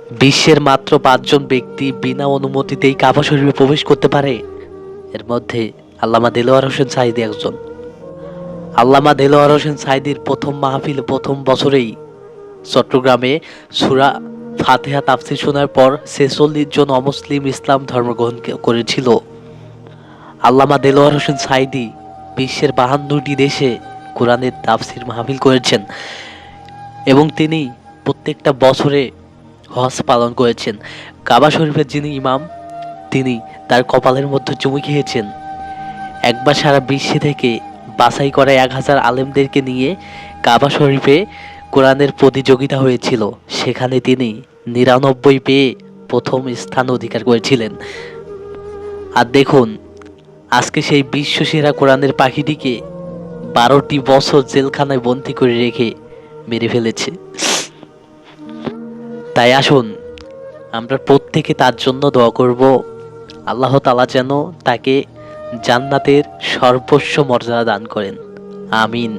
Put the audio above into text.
বিশ্বের মাত্র 5 জন ব্যক্তি বিনা অনুমতিতেই কাবা শরীফে প্রবেশ করতে পারে। এর মধ্যে আল্লামা দেলোয়ার হোসেন সাঈদী একজন। আল্লামা দেলোয়ার হোসেন সাঈদীর প্রথম মাহফিল প্রথম বছরেই চট্টগ্রামে সূরা ফাতিহা তাফসীর শোনার পর ৪৬ জন অমুসলিম ইসলাম ধর্ম গ্রহণ করেছিল। আল্লামা দেলোয়ার হোসেন সাঈদী বিশ্বের ৫২টি দেশে কোরআনের তাফসীর মাহফিল করেছেন এবং তিনি প্রত্যেকটা বছরে হজ পালন করেছেন। কাবা শরীফের যিনি ইমাম, তিনি তার কপালের মধ্যে চুমু খেয়েছেন। একবার সারা বিশ্বে থেকে বাছাই করা ১,০০০ আলেমদেরকে নিয়ে কাবা শরীফে কোরআনের প্রতিযোগিতা হয়েছিল। সেখানে তিনি ৯৯ পেয়ে প্রথম স্থান অধিকার করেছিলেন। আর দেখুন, আজকে সেই বিশ্বসেরা কোরআনের পাখিটিকে ১২টি বছর জেলখানায় বন্দী করে রেখে মেরে ফেলেছে। তাই আসুন আমরা প্রত্যেকে তার জন্য দোয়া করব, আল্লাহ তাআলা যেন তাকে জান্নাতের সর্বোচ্চ মর্যাদা দান করেন। আমিন।